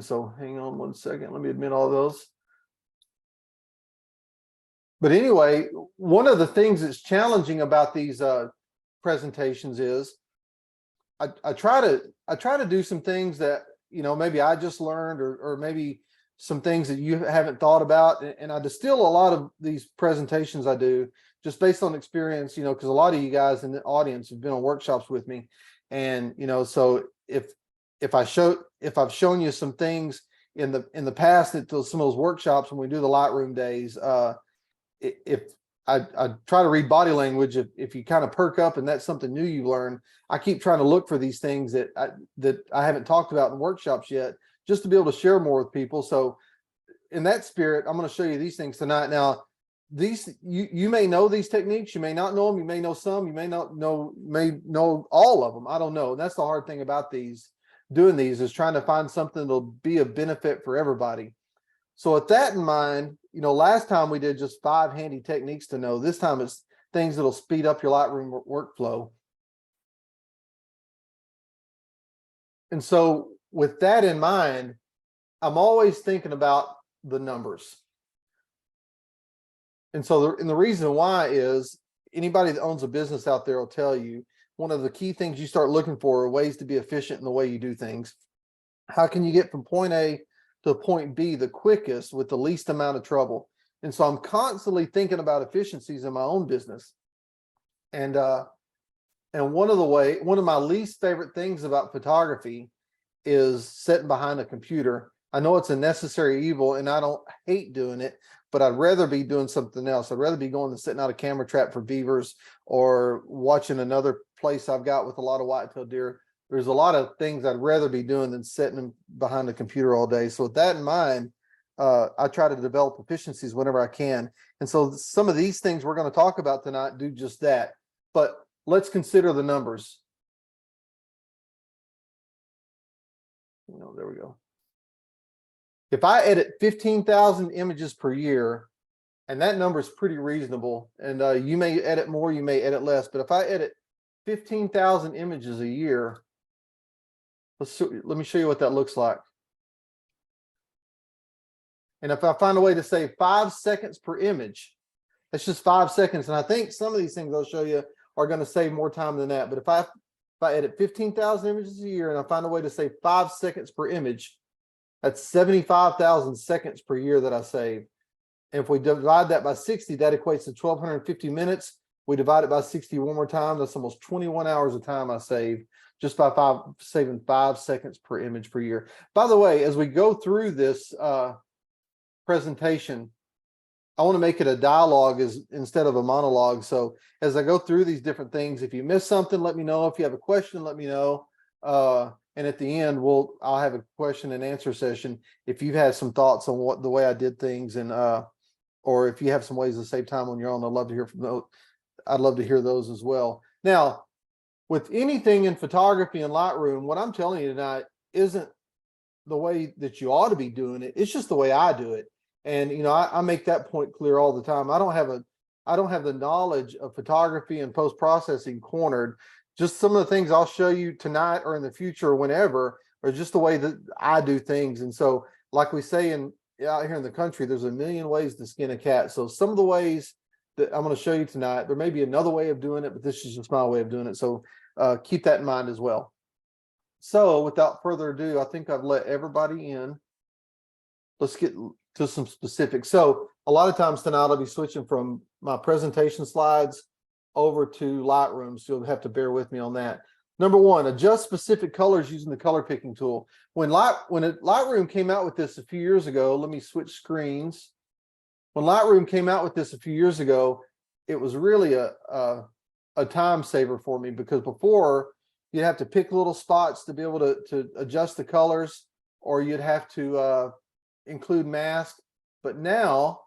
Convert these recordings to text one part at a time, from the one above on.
So hang on one second. Let me admit all those. But anyway, one of the things that's challenging about these presentations is I try to do some things that, you know, maybe I just learned, or maybe some things that you haven't thought about. And I distill a lot of these presentations I do just based on experience, you know, because a lot of you guys in the audience have been on workshops with me. And, you know, so if I've shown you some things in the past at some of those workshops when we do the Lightroom days, if I try to read body language, if you kind of perk up and that's something new you've learned, I keep trying to look for these things that I haven't talked about in workshops yet, just to be able to share more with people. So in that spirit, I'm going to show you these things tonight. Now, these you may know these techniques, you may not know them, you may know some, you may not know, may know all of them. I don't know. And that's the hard thing about doing these is trying to find something that'll be a benefit for everybody. So with that in mind, you know, last time we did just 5 handy techniques to know. This time it's things that'll speed up your Lightroom workflow. And so with that in mind, I'm always thinking about the numbers. And so the reason why is anybody that owns a business out there will tell you one of the key things you start looking for are ways to be efficient in the way you do things. How can you get from point A to point B the quickest with the least amount of trouble? And so I'm constantly thinking about efficiencies in my own business. And one of my least favorite things about photography is sitting behind a computer. I know it's a necessary evil and I don't hate doing it, but I'd rather be doing something else. I'd rather be going to sitting out a camera trap for beavers or watching another place I've got with a lot of white-tailed deer. There's a lot of things I'd rather be doing than sitting behind the computer all day. So with that in mind, I try to develop efficiencies whenever I can. And so some of these things we're going to talk about tonight do just that. But let's consider the numbers. You know, there we go. If I edit 15,000 images per year, and that number is pretty reasonable, and you may edit more, you may edit less, but if I edit 15,000 images a year, let me show you what that looks like. And if I find a way to save 5 seconds per image, that's just 5 seconds. And I think some of these things I'll show you are going to save more time than that. But if I edit 15,000 images a year and I find a way to save 5 seconds per image, that's 75,000 seconds per year that I save. And if we divide that by 60, that equates to 1,250 minutes. We divide it by 60 one more time. That's almost 21 hours of time I save just by saving 5 seconds per image per year. By the way, as we go through this presentation, I want to make it a dialogue instead of a monologue. So as I go through these different things, if you miss something, let me know. If you have a question, let me know. And at the end, I'll have a question and answer session. If you've had some thoughts on the way I did things, and or if you have some ways to save time on your own, I'd love to hear from those. I'd love to hear those as well. Now, with anything in photography and Lightroom, what I'm telling you tonight isn't the way that you ought to be doing it. It's just the way I do it. And, you know, I make that point clear all the time. I don't have the knowledge of photography and post-processing cornered. Just some of the things I'll show you tonight or in the future or whenever are just the way that I do things. And so, like we say out here in the country, there's a million ways to skin a cat. So some of the ways that I'm going to show you tonight, there may be another way of doing it, but this is just my way of doing it. So keep that in mind as well. So without further ado, I think I've let everybody in. Let's get to some specifics. So a lot of times tonight I'll be switching from my presentation slides over to Lightroom, so you'll have to bear with me on that. Number one, adjust specific colors using the color picking tool. When Lightroom came out with this a few years ago, let me switch screens. When Lightroom came out with this a few years ago, it was really a time saver for me, because before you'd have to pick little spots to be able to adjust the colors, or you'd have to include mask. But now,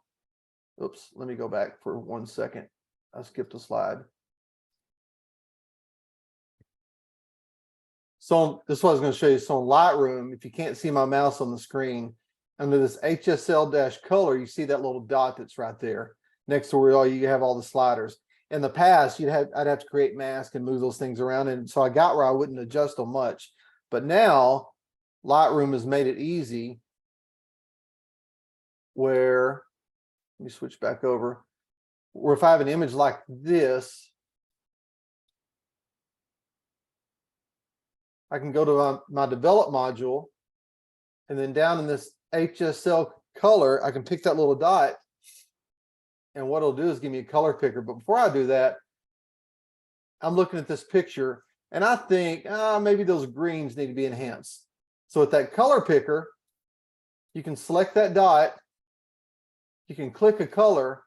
oops, let me go back for 1 second. I skipped a slide. So this is what I was going to show you. So in Lightroom, if you can't see my mouse on the screen, under this HSL-color, you see that little dot that's right there next to where you have all the sliders. In the past, I'd have to create masks and move those things around, and so I got where I wouldn't adjust them much. But now Lightroom has made it easy where, let me switch back over, where if I have an image like this, I can go to my develop module, and then down in this HSL color, I can pick that little dot, and what it'll do is give me a color picker. But before I do that, I'm looking at this picture and I think maybe those greens need to be enhanced. So with that color picker, you can select that dot, you can click a color,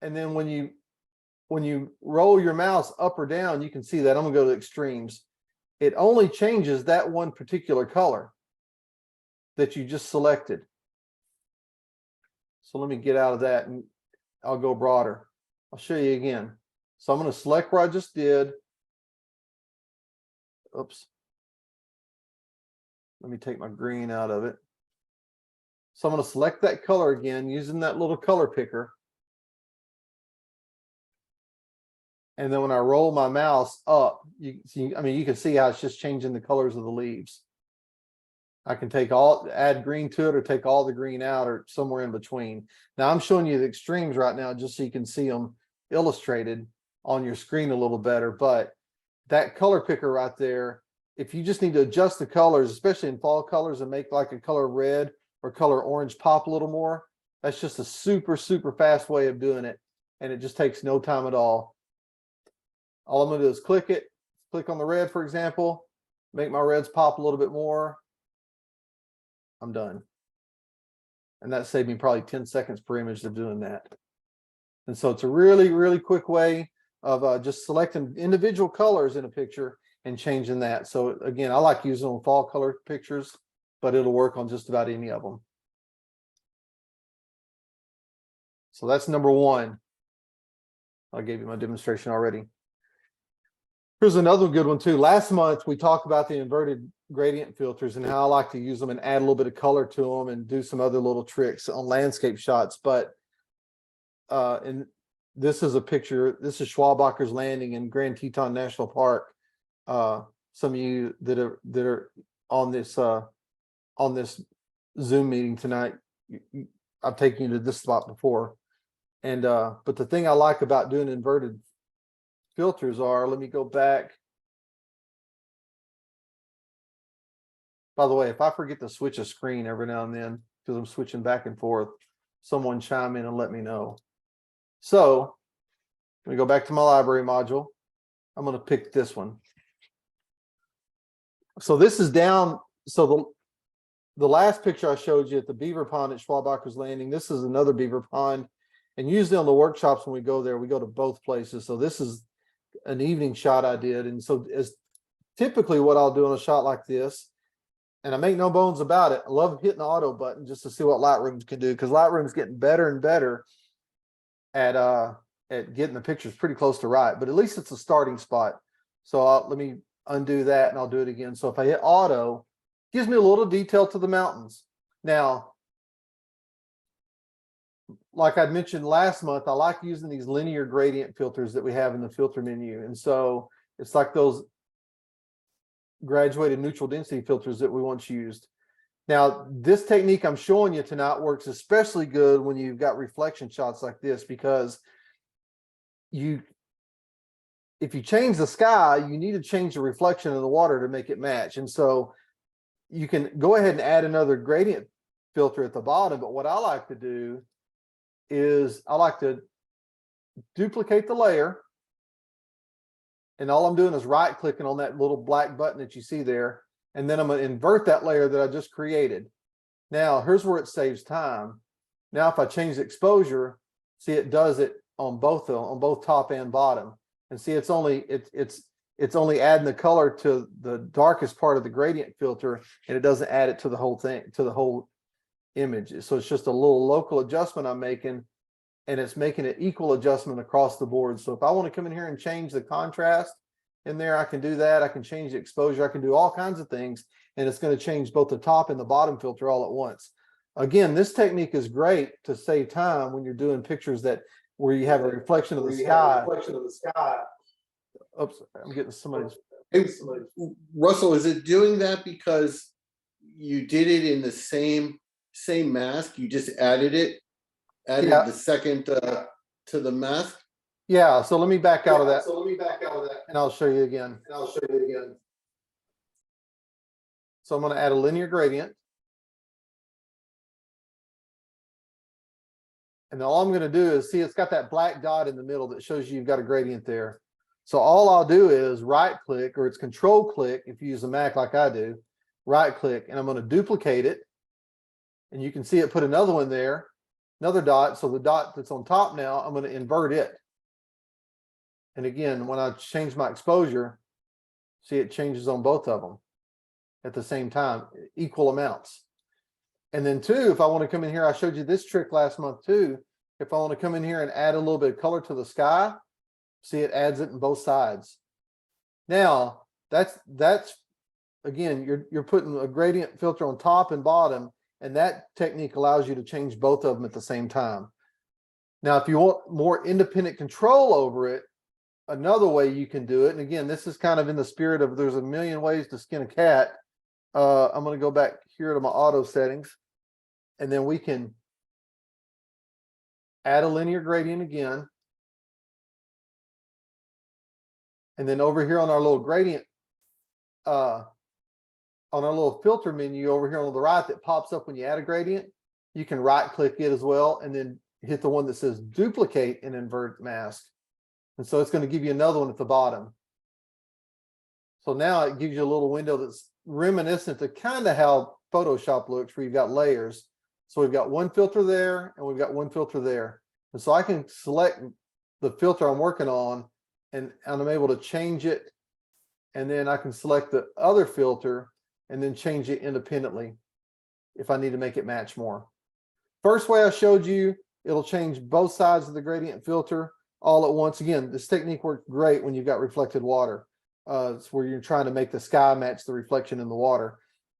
and then when you roll your mouse up or down, you can see that. I'm gonna go to extremes. It only changes that one particular color that you just selected. So let me get out of that and I'll go broader. I'll show you again. So I'm going to select where I just did. Oops. Let me take my green out of it. So I'm going to select that color again using that little color picker. And then when I roll my mouse up, you can see how it's just changing the colors of the leaves. I can add green to it or take all the green out or somewhere in between. Now I'm showing you the extremes right now just so you can see them illustrated on your screen a little better. But that color picker right there, if you just need to adjust the colors, especially in fall colors, and make like a color red or color orange pop a little more, that's just a super, super fast way of doing it. And it just takes no time at all. All I'm going to do is click on the red, for example, make my reds pop a little bit more. I'm done. And that saved me probably 10 seconds per image of doing that. And so it's a really, really quick way of just selecting individual colors in a picture and changing that. So again, I like using on fall color pictures, but it'll work on just about any of them. So that's number one. I gave you my demonstration already. Here's another good one too. Last month, we talked about the inverted gradient filters and how I like to use them and add a little bit of color to them and do some other little tricks on landscape shots. But and this is a picture. This is Schwabacher's Landing in Grand Teton National Park. Some of you that are on this Zoom meeting tonight, I've taken you to this spot before. And but the thing I like about doing inverted filters are, let me go back. By the way, if I forget to switch a screen every now and then, because I'm switching back and forth, someone chime in and let me know. So let me go back to my library module. I'm going to pick this one. So this is down. So the last picture I showed you at the beaver pond at Schwabacher's Landing, this is another beaver pond. And usually on the workshops, when we go there, we go to both places. So this is an evening shot I did. And so as typically what I'll do on a shot like this, and I make no bones about it, I love hitting the auto button just to see what Lightroom can do, because Lightroom's getting better and better at getting the pictures pretty close to right, but at least it's a starting spot. So let me undo that and I'll do it again. So if I hit auto, it gives me a little detail to the mountains. Now, like I mentioned last month, I like using these linear gradient filters that we have in the filter menu. And so it's like those graduated neutral density filters that we once used. Now, this technique I'm showing you tonight works especially good when you've got reflection shots like this, because if you change the sky, you need to change the reflection of the water to make it match. And so you can go ahead and add another gradient filter at the bottom. But what I like to do is I like to duplicate the layer. And all I'm doing is right clicking on that little black button that you see there. And then I'm going to invert that layer that I just created. Now, here's where it saves time. Now, if I change the exposure, see, it does it on both top and bottom. And see, it's only adding the color to the darkest part of the gradient filter, and it doesn't add it to the whole thing, to the whole image. So it's just a little local adjustment I'm making, and it's making an equal adjustment across the board. So if I want to come in here and change the contrast in there, I can do that. I can change the exposure. I can do all kinds of things, and it's going to change both the top and the bottom filter all at once. Again, this technique is great to save time when you're doing pictures where you have a reflection of the sky. Oops, I'm getting somebody's. Hey, Russell, is it doing that because you did it in the same mask. You just added Yeah. the second to the mask. Yeah, so let me back out of that. So let me back out of that, And I'll show you again. and I'll show you again. So I'm going to add a linear gradient. And all I'm going to do is see it's got that black dot in the middle that shows you you've got a gradient there. So all I'll do is right click, or it's control click if you use a Mac like I do, right click, and I'm going to duplicate it. And you can see it put another one there, another dot. So the dot that's on top now, I'm going to invert it. And again, when I change my exposure, see it changes on both of them at the same time, equal amounts. And then two, if I want to come in here, I showed you this trick last month too. If I want to come in here and add a little bit of color to the sky, see it adds it in both sides. Now that's again, you're putting a gradient filter on top and bottom, and that technique allows you to change both of them at the same time. Now, if you want more independent control over it, another way you can do it, and again, this is kind of in the spirit of there's a million ways to skin a cat. I'm going to go back here to my auto settings, and then we can add a linear gradient again. And then over here on our little gradient, on our little filter menu over here on the right that pops up when you add a gradient, you can right click it as well, and then hit the one that says duplicate and invert mask. And so it's going to give you another one at the bottom. So now it gives you a little window that's reminiscent to kind of how Photoshop looks, where you've got layers. So we've got one filter there, and we've got one filter there. And so I can select the filter I'm working on, and I'm able to change it. And then I can select the other filter and then change it independently if I need to make it match more. First way I showed you, it'll change both sides of the gradient filter all at once. Again, this technique works great when you've got reflected water. It's where you're trying to make the sky match the reflection in the water.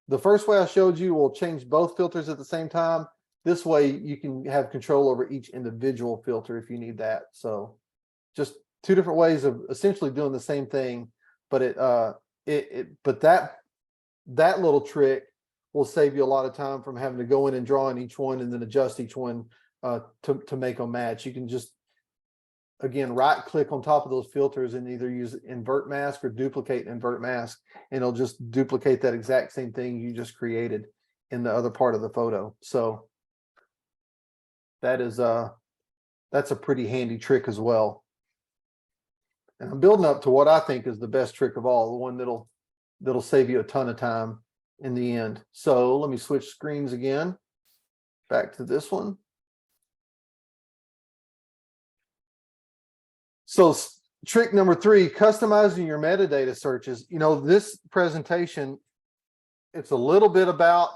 The first way I showed you will change both filters at the same time. This way you can have control over each individual filter if you need that. So just two different ways of essentially doing the same thing, but that little trick will save you a lot of time from having to go in and draw in each one and then adjust each one to make them match. You can just, again, right click on top of those filters and either use invert mask or duplicate invert mask, and it'll just duplicate that exact same thing you just created in the other part of the photo. So that is that's a pretty handy trick as well. And I'm building up to what I think is the best trick of all, the one that'll save you a ton of time in the end. So let me switch screens again, back to this one. So trick number 3, customizing your metadata searches. You know, this presentation, it's a little bit about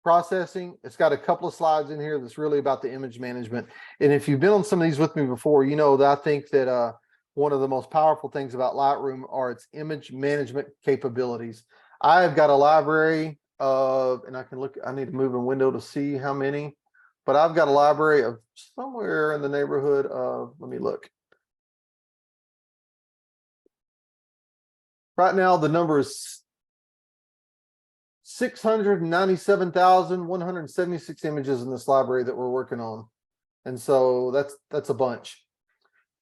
processing. It's got a couple of slides in here that's really about the image management. And if you've been on some of these with me before, you know that I think that one of the most powerful things about Lightroom are its image management capabilities. I've got a library of, and I can look, I need to move a window to see how many, but I've got a library of somewhere in the neighborhood of, let me look. Right now, the number is 697,176 images in this library that we're working on. And so that's a bunch.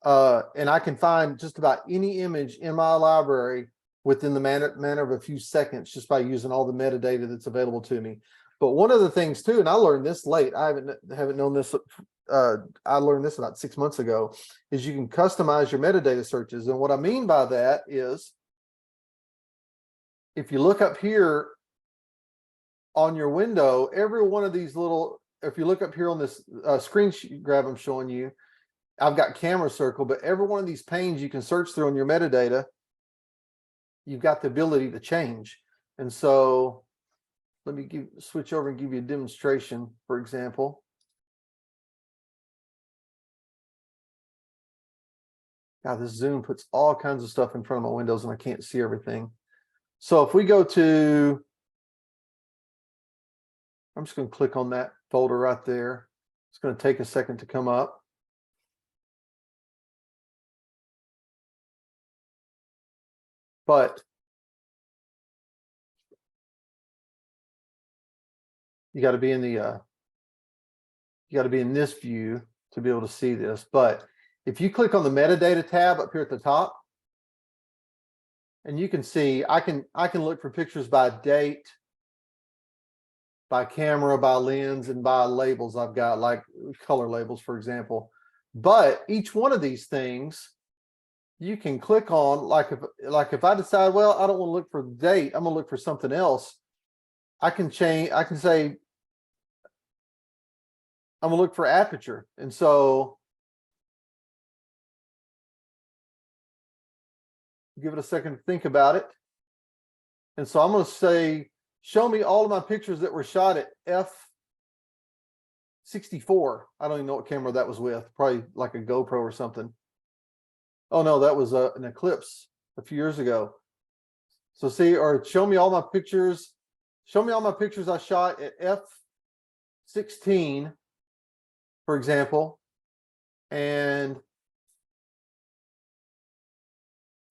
And I can find just about any image in my library within the matter of a few seconds just by using all the metadata that's available to me. But one of the things too, and I learned this late, I haven't known this, I learned this about 6 months ago, is you can customize your metadata searches. And what I mean by that is, if you look up here on your window, every one of these little, if you look up here on this screen grab I'm showing you, I've got camera circle, but every one of these panes you can search through on your metadata, you've got the ability to change. And so let me switch over and give you a demonstration, for example. God, this Zoom puts all kinds of stuff in front of my windows and I can't see everything. So if we go to, I'm just going to click on that folder right there. It's going to take a second to come up. But you got to be in the you got to be in this view to be able to see this. But if you click on the metadata tab up here at the top, and you can see I can look for pictures by date, by camera, by lens, and by labels. I've got like color labels, for example. But each one of these things you can click on, like if I decide, well, I don't want to look for the date, I'm gonna look for something else. I can change, I can say, I'm gonna look for aperture. And so give it a second to think about it. And so I'm gonna say, show me all of my pictures that were shot at f64. I don't even know what camera that was with, probably like a GoPro or something. Oh no, that was an Eclipse a few years ago. So see, or show me all my pictures. Show me all my pictures I shot at f16, for example, and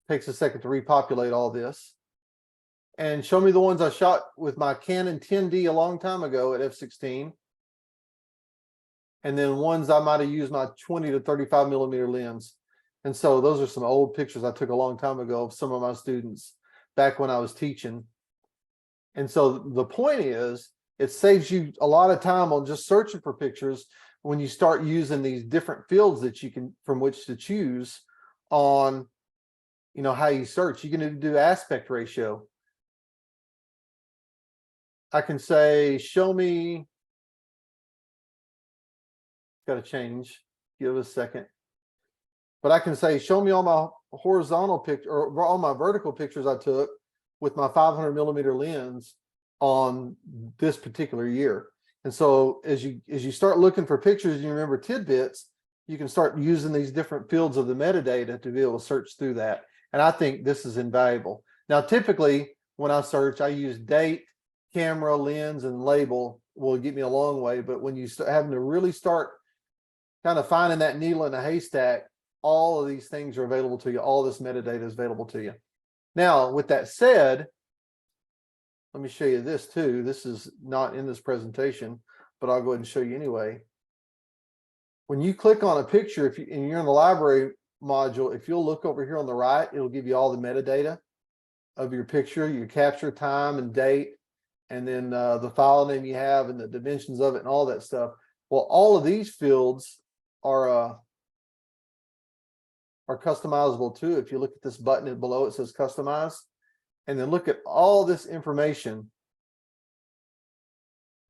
takes a second to repopulate all this. And show me the ones I shot with my Canon 10D a long time ago at f16. And then ones I might have used my 20 to 35 millimeter lens. And so those are some old pictures I took a long time ago of some of my students back when I was teaching. And so the point is, it saves you a lot of time on just searching for pictures when you start using these different fields that you can, from which to choose on, you know, how you search. You can do aspect ratio. I can say, show me, got to change, give it a second. But I can say, show me all my horizontal picture or all my vertical pictures I took with my 500 millimeter lens on this particular year. And so as you start looking for pictures and you remember tidbits, you can start using these different fields of the metadata to be able to search through that. And I think this is invaluable. Now, typically when I search, I use date, camera, lens, and label will get me a long way. But when you start having to really start kind of finding that needle in a haystack, all of these things are available to you. All this metadata is available to you. Now, with that said, let me show you this too. This is not in this presentation, but I'll go ahead and show you anyway. When you click on a picture, and you're in the library module, if you'll look over here on the right, it'll give you all the metadata of your picture, your capture time and date, and then the file name you have and the dimensions of it and all that stuff. Well, all of these fields are customizable too. If you look at this button below, it says customize, and then look at all this information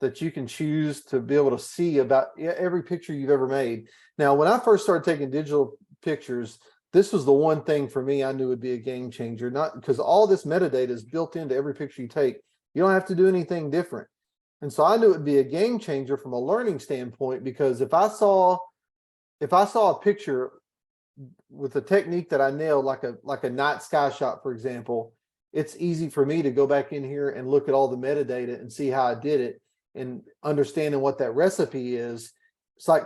that you can choose to be able to see about every picture you've ever made. Now, when I first started taking digital pictures, this was the one thing for me I knew would be a game changer, not because all this metadata is built into every picture you take. You don't have to do anything different. And so I knew it would be a game changer from a learning standpoint, because if I saw a picture with a technique that I nailed, like a night sky shot, for example, it's easy for me to go back in here and look at all the metadata and see how I did it and understanding what that recipe is. It's like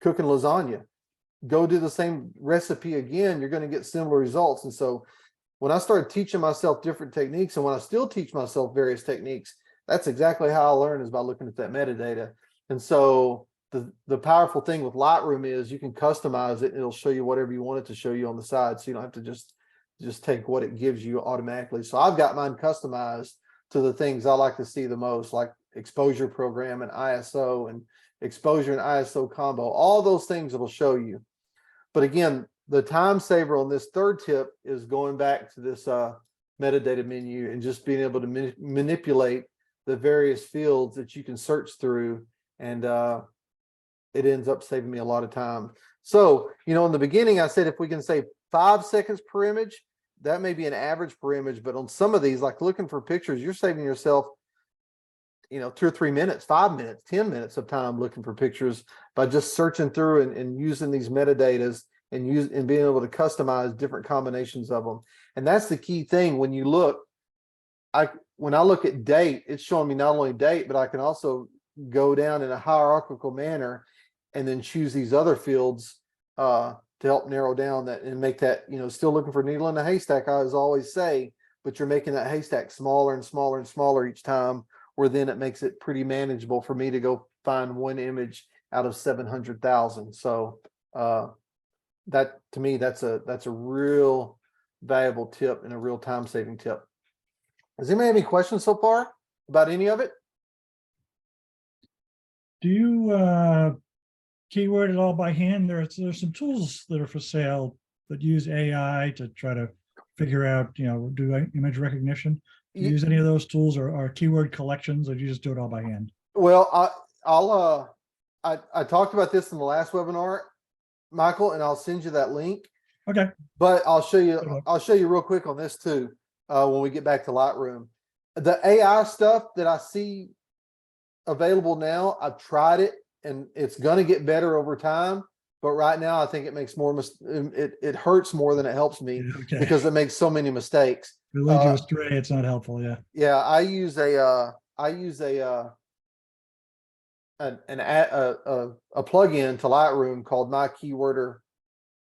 cooking lasagna. Go do the same recipe again, you're going to get similar results. And so when I started teaching myself different techniques, and when I still teach myself various techniques, that's exactly how I learn, is by looking at that metadata. And so the powerful thing with Lightroom is you can customize it and it'll show you whatever you want it to show you on the side. So you don't have to just take what it gives you automatically. So I've got mine customized to the things I like to see the most, like exposure program and ISO and exposure and ISO combo, all those things it'll show you. But again, the time saver on this third tip is going back to this metadata menu and just being able to manipulate the various fields that you can search through, and it ends up saving me a lot of time. So, you know, in the beginning, I said if we can save 5 seconds per image, that may be an average per image, but on some of these, like looking for pictures, you're saving yourself, you know, 2 or 3 minutes, 5 minutes, 10 minutes of time looking for pictures by just searching through and using these metadatas and being able to customize different combinations of them. And that's the key thing. When you look, when I look at date, it's showing me not only date, but I can also go down in a hierarchical manner and then choose these other fields to help narrow down that and make that, you know, still looking for needle in a haystack, I always say, but you're making that haystack smaller and smaller and smaller each time where then it makes it pretty manageable for me to go find one image out of 700,000. So that to me, that's a real valuable tip and a real time saving tip. Does anybody have any questions so far about any of it? Do you keyword it all by hand? There's some tools that are for sale that use AI to try to figure out, do image recognition. Do you use any of those tools or keyword collections, or do you just do it all by hand? Well, I talked about this in the last webinar, Michael, and I'll send you that link. Okay. But I'll show you real quick on this too, when we get back to Lightroom. The AI stuff that I see available now, I've tried it and it's going to get better over time. But right now, I think it makes more, it hurts more than it helps me Okay. because it makes so many mistakes. If it leads you astray, it's not helpful. Yeah. Yeah, I use a plugin to Lightroom called My Keyworder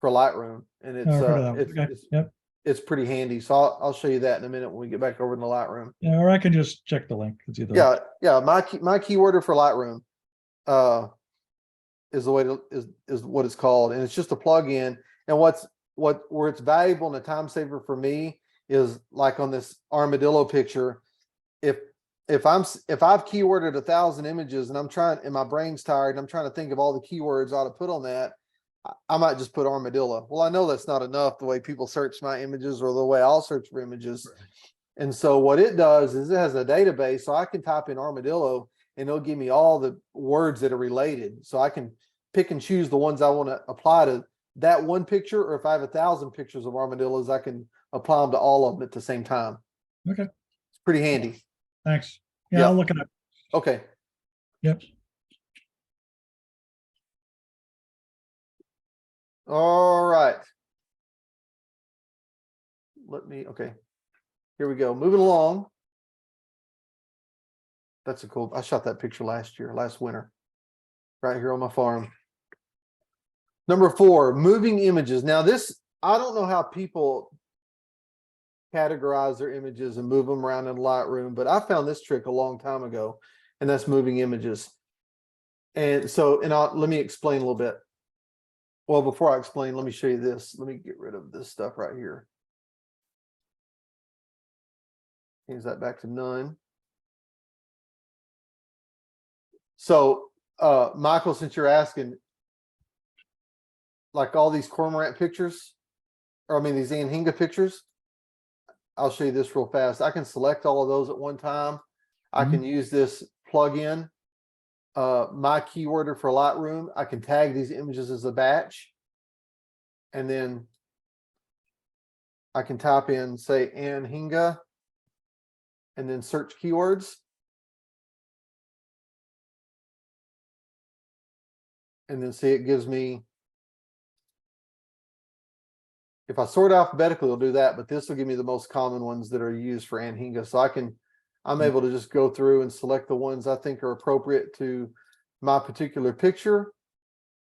for Lightroom, and Oh, I've heard of that one. Okay. Yep. it's pretty handy. So I'll show you that in a minute when we get back over in the Lightroom. Yeah, or I can just check the link. It's either Yeah, yeah. My Keyworder for Lightroom is the way to is what it's called, and it's just a plugin. And where it's valuable and a time saver for me is like on this armadillo picture. If I've keyworded 1,000 images and my brain's tired and I'm trying to think of all the keywords I ought to put on that, I might just put armadillo. Well, I know that's not enough the way people search my images or the way I'll search for images. Right. And so what it does is it has a database, so I can type in armadillo and it'll give me all the words that are related. So I can pick and choose the ones I want to apply to that one picture, or if I have 1,000 pictures of armadillos, I can apply them to all of them at the same time. Okay. It's pretty handy. Thanks. Yeah, Yep. I'll look it up. Okay. Yep. All right. Okay. Here we go. Moving along. That's a cool, I shot that picture last winter, right here on my farm. Number 4, moving images. Now this, I don't know how people categorize their images and move them around in Lightroom, but I found this trick a long time ago, and that's moving images. And so, let me explain a little bit. Well, before I explain, let me show you this. Let me get rid of this stuff right here. Change that back to none. So, Michael, since you're asking, like all these cormorant pictures, or I mean these Anhinga pictures, I'll show you this real fast. I can select all of those at one time. I can use this plugin, My Keyworder for Lightroom. I can tag these images as a batch, and then I can type in, say, Anhinga, and then search keywords. And then see, it gives me, if I sort alphabetically, it'll do that, but this will give me the most common ones that are used for Anhinga. So I'm able to just go through and select the ones I think are appropriate to my particular picture,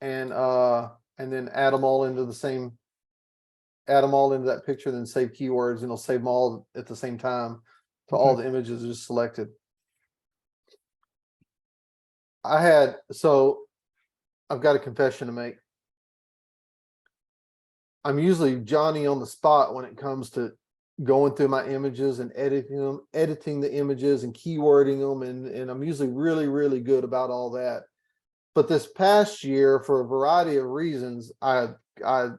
and then add them all into that picture, then save keywords, and it'll save them all at the same time to all the images just selected. I've got a confession to make. I'm usually Johnny on the spot when it comes to going through my images and editing the images and keywording them, and I'm usually really, really good about all that. But this past year, for a variety of reasons, I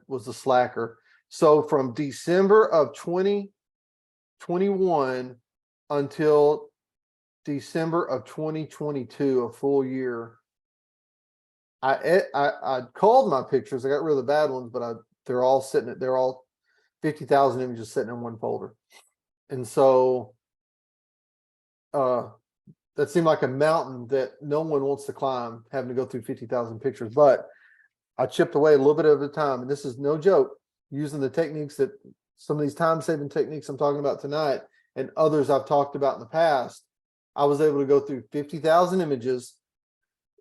was a slacker. So from December of 2021 until December of 2022, a full year, I culled my pictures. I got rid of the bad ones, but they're all 50,000 images sitting in one folder. And so that seemed like a mountain that no one wants to climb, having to go through 50,000 pictures. But I chipped away a little bit at a time, and this is no joke, using the techniques that some of these time-saving techniques I'm talking about tonight and others I've talked about in the past. I was able to go through 50,000 images,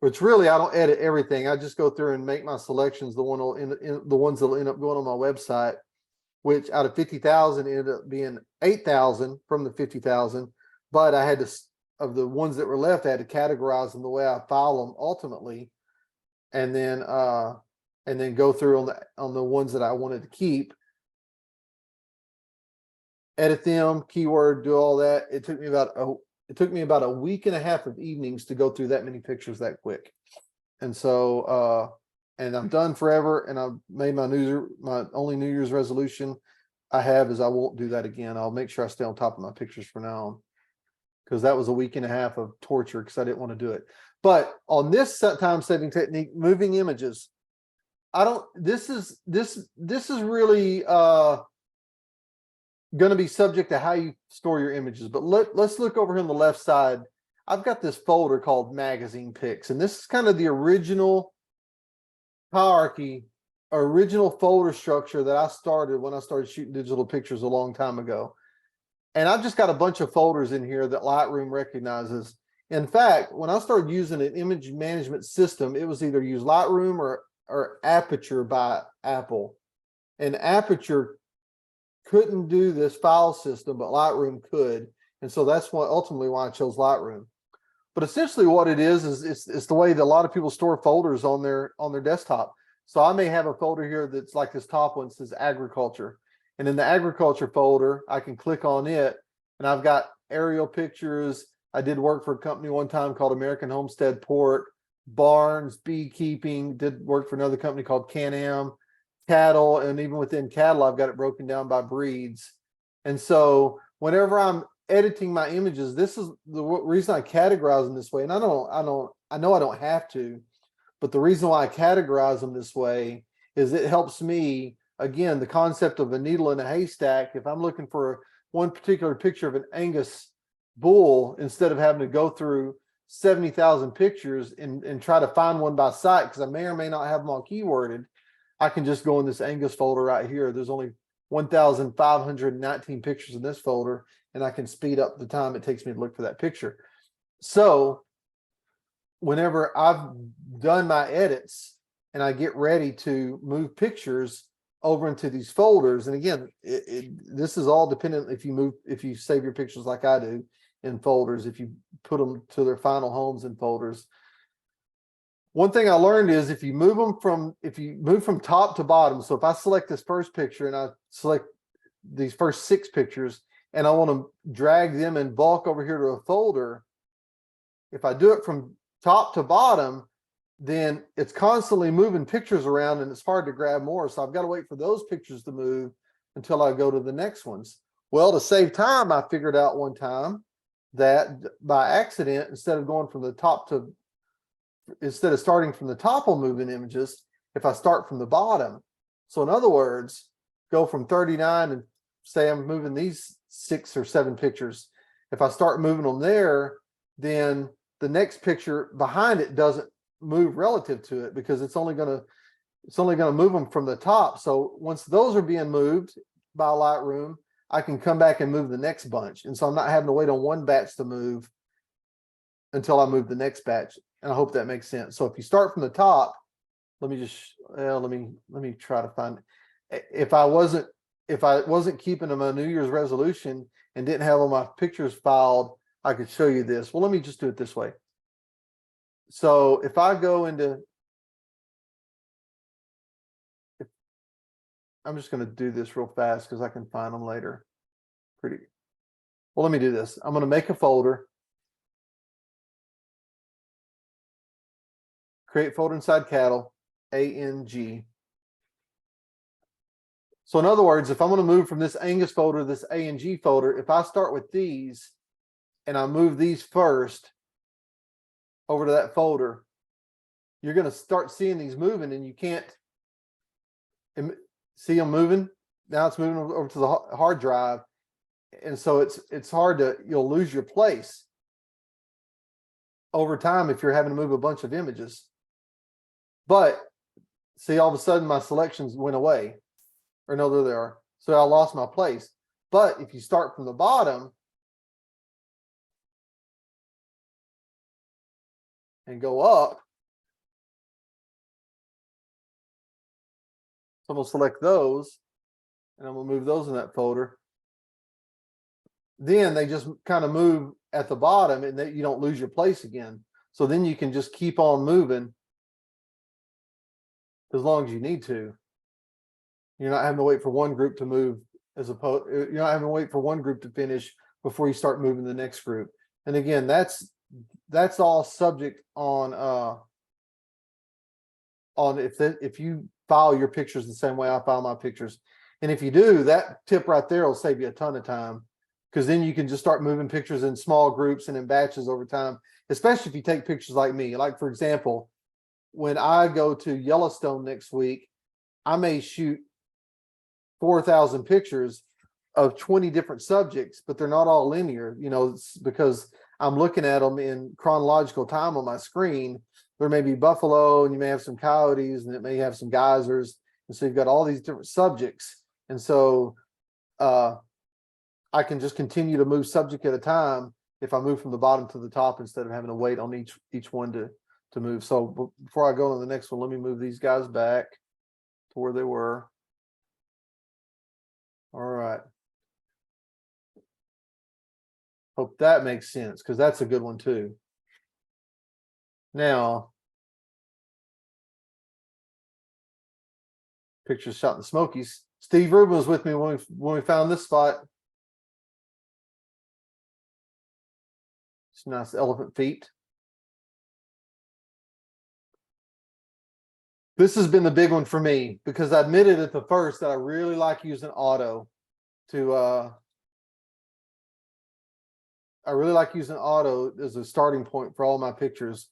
which really, I don't edit everything. I just go through and make my selections, the ones that'll end up going on my website, which out of 50,000 ended up being 8,000 from the 50,000. But I had to of the ones that were left, I had to categorize them the way I file them ultimately. And then go through on the ones that I wanted to keep, edit them, keyword, do all that. It took me about a week and a half of evenings to go through that many pictures that quick. And so, and I'm done forever. And I've made my only New Year's resolution I have is I won't do that again. I'll make sure I stay on top of my pictures from now on. Because that was a week and a half of torture because I didn't want to do it. But on this time saving technique, moving images, this is really going to be subject to how you store your images. But let's look over here on the left side. I've got this folder called magazine pics, and this is kind of the original hierarchy, original folder structure that I started when I started shooting digital pictures a long time ago. And I've just got a bunch of folders in here that Lightroom recognizes. In fact, when I started using an image management system, it was either use Lightroom or Aperture by Apple. And Aperture couldn't do this file system, but Lightroom could. And so that's ultimately why I chose Lightroom. But essentially what it is it's the way that a lot of people store folders on their desktop. So I may have a folder here that's like this top one, says agriculture. And in the agriculture folder, I can click on it and I've got aerial pictures. I did work for a company one time called American Homestead Pork, barns, beekeeping, did work for another company called Can-Am, cattle, and even within cattle, I've got it broken down by breeds. And so whenever I'm editing my images, this is the reason I categorize them this way. And I know I don't have to, but the reason why I categorize them this way is it helps me. Again, the concept of a needle in a haystack. If I'm looking for one particular picture of an Angus bull, instead of having to go through 70,000 pictures and try to find one by sight, because I may or may not have them all keyworded, I can just go in this Angus folder right here. There's only 1,519 pictures in this folder, and I can speed up the time it takes me to look for that picture. So whenever I've done my edits and I get ready to move pictures over into these folders, and again, this is all dependent if you save your pictures like I do in folders, if you put them to their final homes in folders. One thing I learned is if you move from top to bottom, so if I select this first picture and I select these first 6 pictures and I want to drag them in bulk over here to a folder, if I do it from top to bottom, then it's constantly moving pictures around and it's hard to grab more. So I've got to wait for those pictures to move until I go to the next ones. Well, to save time, I figured out one time that by accident, instead of starting from the top on moving images, if I start from the bottom. So in other words, go from 39 and say I'm moving these 6 or 7 pictures. If I start moving them there, then the next picture behind it doesn't move relative to it because it's only going to move them from the top. So once those are being moved by Lightroom, I can come back and move the next bunch. And so I'm not having to wait on one batch to move until I move the next batch. And I hope that makes sense. So if you start from the top, let me try to find it. If I wasn't keeping my New Year's resolution and didn't have all my pictures filed, I could show you this. Well, let me just do it this way. So if I go into, I'm just going to do this real fast because I can find them later. Well, let me do this. I'm going to make a folder, create folder inside cattle, ANG. So in other words, if I'm going to move from this Angus folder to this ANG folder, if I start with these and I move these first over to that folder, you're going to start seeing these moving and you can't see them moving. Now it's moving over to the hard drive. And so it's hard you'll lose your place over time if you're having to move a bunch of images. But see, all of a sudden my selections went away. Or no, there they are. So I lost my place. But if you start from the bottom and go up, so I'm going to select those and I'm going to move those in that folder. Then they just kind of move at the bottom and that you don't lose your place again. So then you can just keep on moving as long as you need to. You're not having to wait for one group to move as opposed, you're not having to wait for one group to finish before you start moving the next group. And again, that's all subject on if you file your pictures the same way I file my pictures. And if you do, that tip right there will save you a ton of time, because then you can just start moving pictures in small groups and in batches over time, especially if you take pictures like me. Like, for example, when I go to Yellowstone next week, I may shoot 4,000 pictures of 20 different subjects, but they're not all linear, it's because I'm looking at them in chronological time on my screen. There may be buffalo, and you may have some coyotes, and it may have some geysers. And so you've got all these different subjects. And so I can just continue to move subject at a time if I move from the bottom to the top instead of having to wait on each one to move. So before I go on to the next one, let me move these guys back to where they were. All right. Hope that makes sense, because that's a good one too. Now, pictures shot in the Smokies. Steve Rubin was with me when we found this spot. It's nice elephant feet. This has been the big one for me, because I admitted at the first that I really like using auto I really like using auto as a starting point for all my pictures.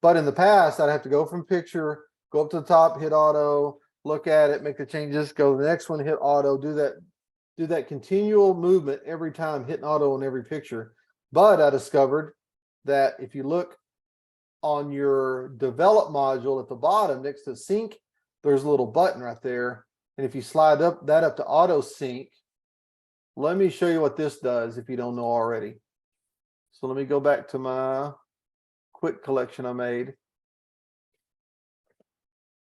But in the past, I'd have to go from picture, go up to the top, hit auto, look at it, make the changes, go to the next one, hit auto, do that continual movement every time, hitting auto on every picture. But I discovered that if you look on your develop module at the bottom next to sync, there's a little button right there. And if you slide that up to auto sync, let me show you what this does if you don't know already. So let me go back to my quick collection I made.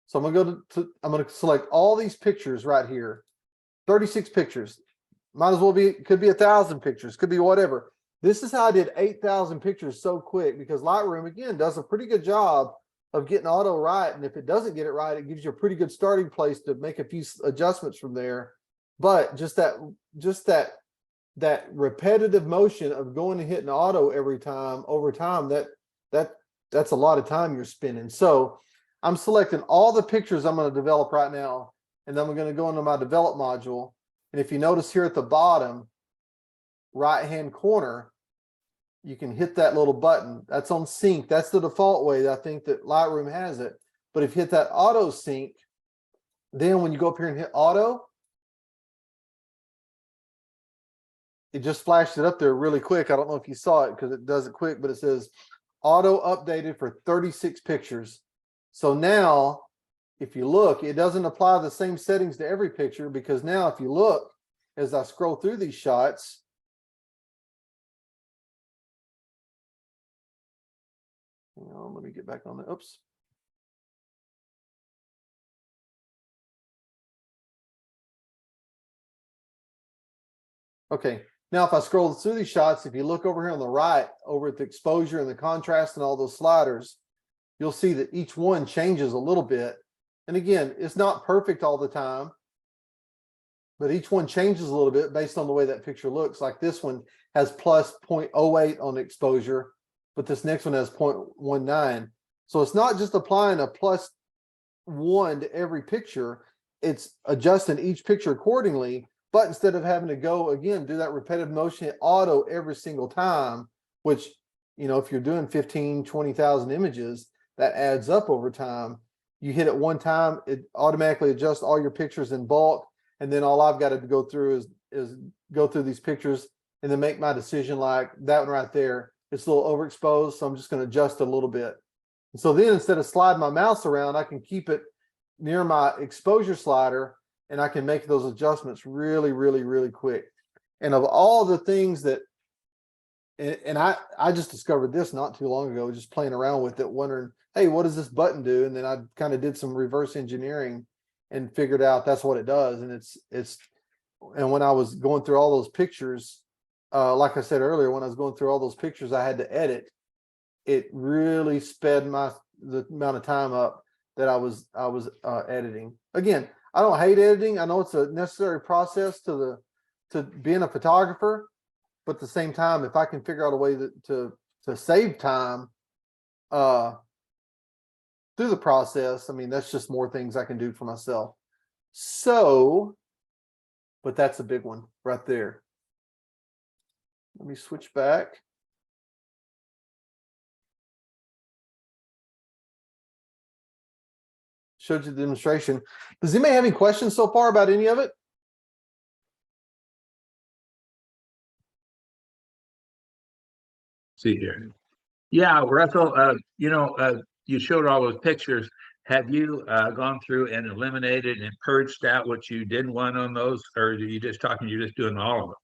So I'm gonna I'm gonna select all these pictures right here. 36 pictures. Might as well be, could be 1,000 pictures, could be whatever. This is how I did 8,000 pictures so quick, because Lightroom, again, does a pretty good job of getting auto right. And if it doesn't get it right, it gives you a pretty good starting place to make a few adjustments from there. But just that repetitive motion of going and hitting auto every time over time, that's a lot of time you're spending. So I'm selecting all the pictures I'm going to develop right now, and then I'm going to go into my develop module. And if you notice here at the bottom right hand corner, you can hit that little button. That's on sync. That's the default way that I think that Lightroom has it. But if you hit that auto sync, then when you go up here and hit auto, it just flashed it up there really quick. I don't know if you saw it because it does it quick, but it says auto updated for 36 pictures. So now if you look, it doesn't apply the same settings to every picture, because now if you look, as I scroll through these shots, let me get back on the, oops. Okay, now if I scroll through these shots, if you look over here on the right, over at the exposure and the contrast and all those sliders, you'll see that each one changes a little bit. And again, it's not perfect all the time, but each one changes a little bit based on the way that picture looks. Like this one has plus 0.08 on exposure, but this next one has 0.19. So it's not just applying a +1 to every picture, it's adjusting each picture accordingly. But instead of having to go again, do that repetitive motion, hit auto every single time, which, if you're doing 15, 20,000 images, that adds up over time. You hit it one time, it automatically adjusts all your pictures in bulk. And then all I've got to go through is go through these pictures and then make my decision, like that one right there. It's a little overexposed, so I'm just going to adjust it a little bit. And so then instead of sliding my mouse around, I can keep it near my exposure slider, and I can make those adjustments really, really, really quick. And of all the things that, and I just discovered this not too long ago, just playing around with it, wondering, hey, what does this button do? And then I kind of did some reverse engineering and figured out that's what it does. And and when I was going through all those pictures, like I said earlier, when I was going through all those pictures I had to edit, it really sped the amount of time up that I was editing. Again, I don't hate editing. I know it's a necessary process to being a photographer, but at the same time, if I can figure out a way to save time through the process, I mean, that's just more things I can do for myself. So, but that's a big one right there. Let me switch back. Showed you the demonstration. Does anybody have any questions so far about any of it? See here. Yeah, Russell, you showed all those pictures. Have you gone through and eliminated and purged out what you didn't want on those, or are you just doing all of them?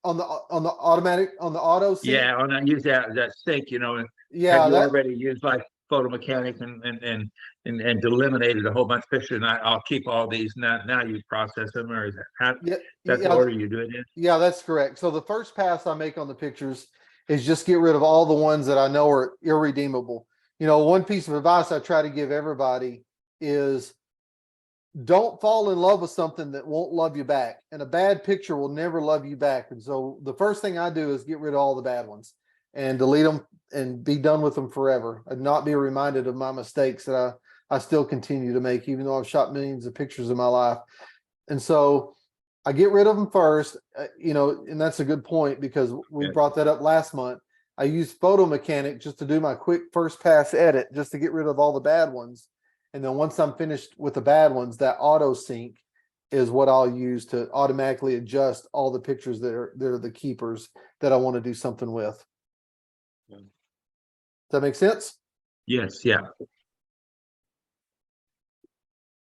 On the automatic, on the auto sync? Yeah, on that, use that sync, and Yeah, have you that, already used like Photo Mechanic and eliminated a whole bunch of pictures? And I'll keep all these now. You process them, or is that yeah, that's the yeah, order you do it in? yeah, that's correct. So the first pass I make on the pictures is just get rid of all the ones that I know are irredeemable. One piece of advice I try to give everybody is don't fall in love with something that won't love you back. And a bad picture will never love you back. And so the first thing I do is get rid of all the bad ones and delete them and be done with them forever and not be reminded of my mistakes that I still continue to make, even though I've shot millions of pictures in my life. And so I get rid of them first, and that's a good point because we brought that up last month. I use Photo Mechanic just to do my quick first pass edit, just to get rid of all the bad ones. And then once I'm finished with the bad ones, that auto sync is what I'll use to automatically adjust all the pictures that are the keepers that I want to do something with. Does that make sense? Yes, yeah.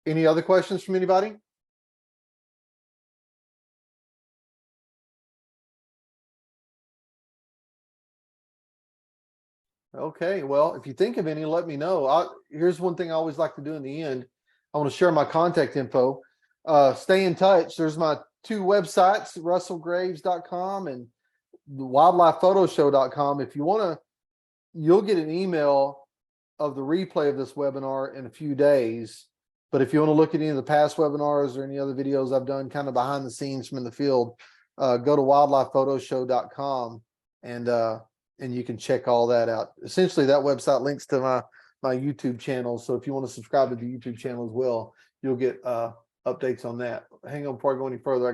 Any other questions from anybody? Okay, well, if you think of any, let me know. Here's one thing I always like to do in the end. I want to share my contact info. Stay in touch. There's my two websites, russellgraves.com and wildlifephotoshow.com. If you want to, you'll get an email of the replay of this webinar in a few days. But if you want to look at any of the past webinars or any other videos I've done kind of behind the scenes from in the field, go to wildlifephotoshow.com and you can check all that out. Essentially, that website links to my YouTube channel. So if you want to subscribe to the YouTube channel as well, you'll get updates on that. Hang on before I go any further. I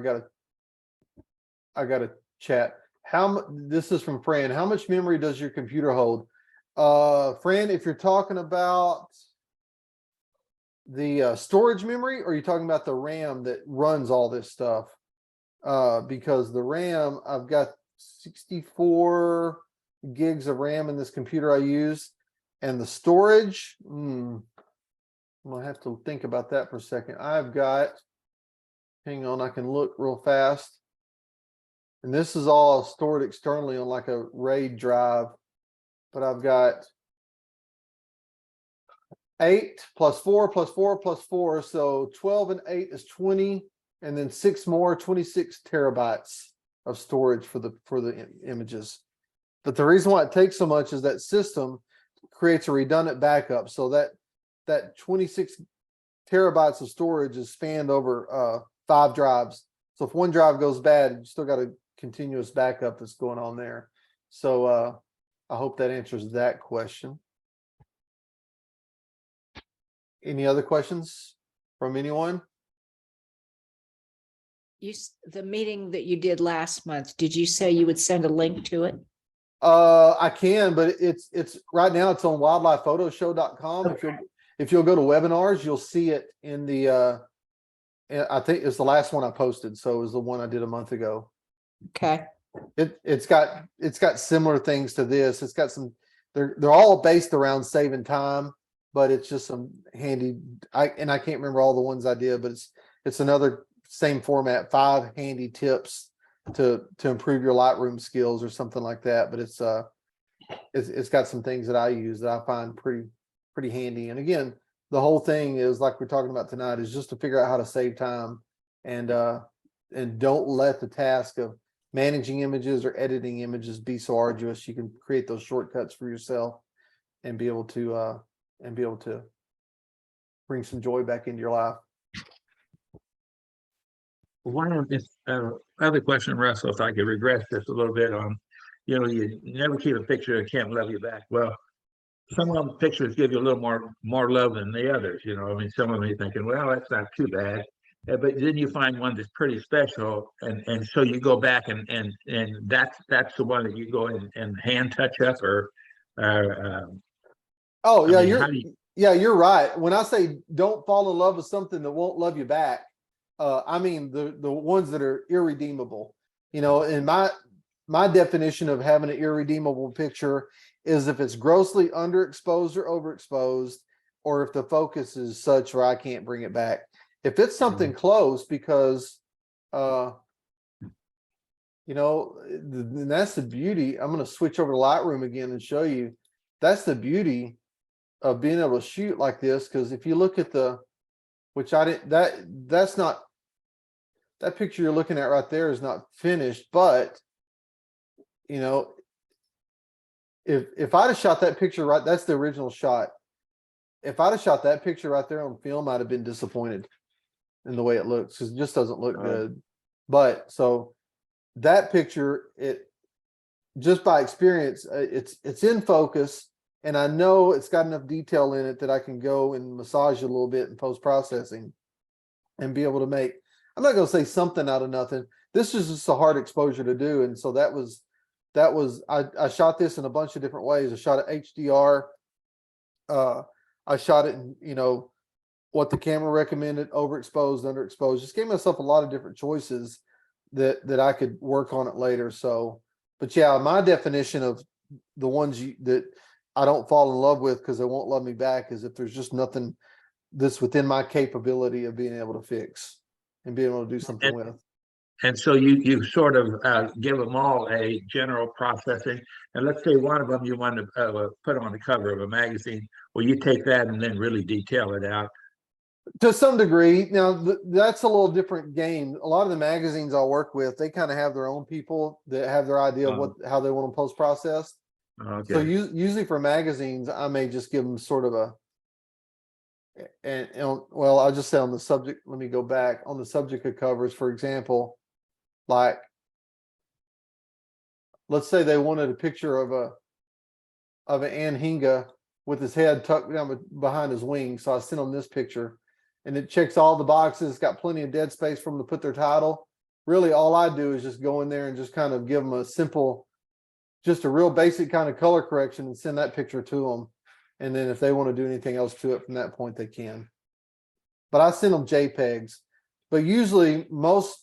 got to chat. This is from Fran. How much memory does your computer hold? Fran, if you're talking about the storage memory, or are you talking about the RAM that runs all this stuff? Because the RAM, I've got 64 gigs of RAM in this computer I use, and the storage, I'm gonna have to think about that for a second. Hang on, I can look real fast. And this is all stored externally on like a RAID drive, but I've got 8 plus 4 plus 4 plus 4, so 12 and 8 is 20, and then 6 more, 26 terabytes of storage for the images. But the reason why it takes so much is that system creates a redundant backup. So that 26 terabytes of storage is spanned over 5 drives. So if one drive goes bad, you still got a continuous backup that's going on there. So I hope that answers that question. Any other questions from anyone? The meeting that you did last month, did you say you would send a link to it? I can, but it's right now it's on wildlifephotoshow.com. Okay. If you'll go to webinars, you'll see it in the I think it's the last one I posted, so it was the one I did a month ago. Okay. It's got similar things to this. It's got some, they're all based around saving time, but it's just some handy, I can't remember all the ones I did, but it's another same format, 5 handy tips to improve your Lightroom skills or something like that. But it's got some things that I use that I find pretty handy. And again, the whole thing is, like we're talking about tonight, is just to figure out how to save time and don't let the task of managing images or editing images be so arduous. You can create those shortcuts for yourself and be able to bring some joy back into your life. One of this other question, Russell, if I could regress this a little bit on, you never keep a picture that can't love you back. Well, some of them pictures give you a little more love than the others. I mean, some of them you're thinking, well, that's not too bad. But then you find one that's pretty special, and so you go back and that's the one that you go and hand touch up or Oh I yeah, mean, you're right. When I say don't fall in love with something that won't love you back, I mean the ones that are irredeemable. In my definition of having an irredeemable picture is if it's grossly underexposed or overexposed, or if the focus is such where I can't bring it back. If it's something close, because and that's the beauty. I'm going to switch over to Lightroom again and show you. That's the beauty of being able to shoot like this. Because if you look at which I didn't, that's not, that picture you're looking at right there is not finished, but if I'd have shot that picture right, that's the original shot. If I'd have shot that picture right there on film, I'd have been disappointed in the way it looks, because it just doesn't look good. But so that picture, it just by experience, it's in focus, and I know it's got enough detail in it that I can go and massage it a little bit in post-processing and be able to make, I'm not going to say something out of nothing. This is just a hard exposure to do. And so I shot this in a bunch of different ways. I shot it HDR. I shot it in, what the camera recommended, overexposed, underexposed. Just gave myself a lot of different choices that I could work on it later. So, but yeah, my definition of the ones that I don't fall in love with because they won't love me back is if there's just nothing that's within my capability of being able to fix and being able to do something with. And so you sort of give them all a general processing. And let's say one of them you want to put on the cover of a magazine. Well, you take that and then really detail it out. To some degree. Now, that's a little different game. A lot of the magazines I'll work with, they kind of have their own people that have their idea of how they want them post-processed. Okay. So usually for magazines, I may just give them sort of well, I'll just say on the subject, let me go back on the subject of covers, for example, like, let's say they wanted a picture of an Anhinga with his head tucked down behind his wings. So I sent them this picture, and it checks all the boxes. It's got plenty of dead space for them to put their title. Really, all I do is just go in there and just kind of give them a simple, just a real basic kind of color correction and send that picture to them. And then if they want to do anything else to it from that point, they can. But I send them JPEGs. But usually most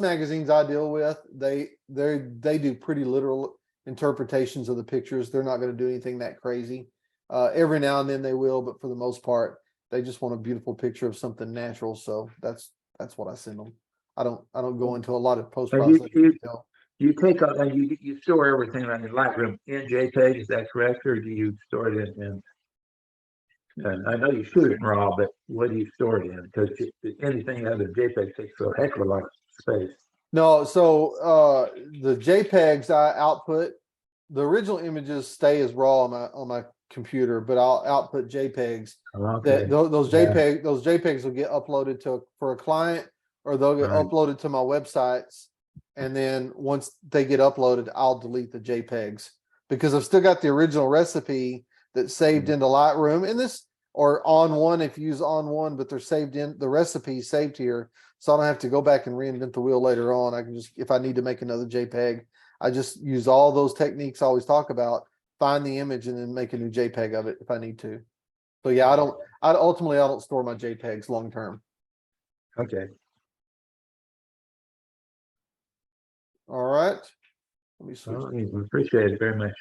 magazines I deal with, they do pretty literal interpretations of the pictures. They're not going to do anything that crazy. Every now and then they will, but for the most part, they just want a beautiful picture of something natural. So that's what I send them. I don't go into a lot of post-processing detail. You take you store everything on your Lightroom in JPEG, is that correct, or do you store it in? I know you shoot it in RAW, but what do you store it in? Because anything other than JPEG takes a heck of a lot of space. No, so the JPEGs I output, the original images stay as RAW on my computer, but I'll output JPEGs. Okay. Those JPEGs will get uploaded for a client, or they'll get uploaded to my websites. And then once they get uploaded, I'll delete the JPEGs because I've still got the original recipe that's saved into Lightroom, and or on one if you use on one, but they're saved in the recipe saved here. So I don't have to go back and reinvent the wheel later on. I can just, if I need to make another JPEG, I just use all those techniques I always talk about, find the image and then make a new JPEG of it if I need to. So yeah, I don't store my JPEGs long term. Okay. All right. Let me switch. We appreciate it very much.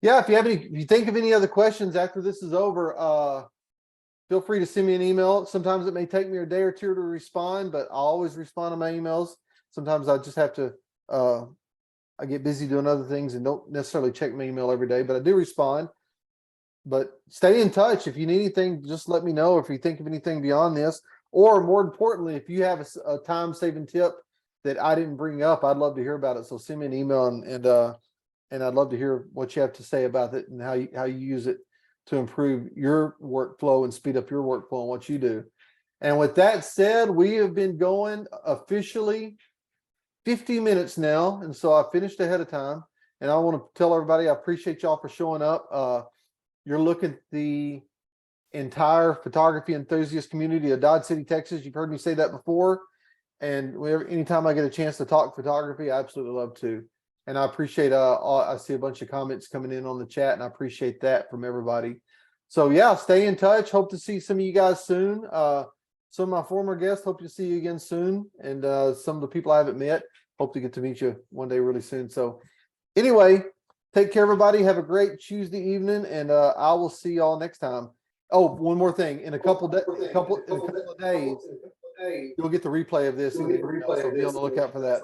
Yeah, if you think of any other questions after this is over, feel free to send me an email. Sometimes it may take me a day or two to respond, but I'll always respond to my emails. Sometimes I just have to, I get busy doing other things and don't necessarily check my email every day, but I do respond. But stay in touch. If you need anything, just let me know if you think of anything beyond this, or more importantly, if you have a time-saving tip that I didn't bring up, I'd love to hear about it. So send me an email and I'd love to hear what you have to say about it and how you use it to improve your workflow and speed up your workflow and what you do. And with that said, we have been going officially 50 minutes now. And so I finished ahead of time. And I want to tell everybody, I appreciate y'all for showing up. You're looking at the entire photography enthusiast community of Dodge City, Texas. You've heard me say that before. And anytime I get a chance to talk photography, I absolutely love to. And I appreciate, I see a bunch of comments coming in on the chat, and I appreciate that from everybody. So yeah, stay in touch. Hope to see some of you guys soon. Some of my former guests, hope to see you again soon. And some of the people I haven't met, hope to get to meet you one day really soon. So anyway, take care, everybody. Have a great Tuesday evening, and I will see y'all next time. Oh, one more thing. In a couple of days, you'll get the replay of this. So be on the lookout for that.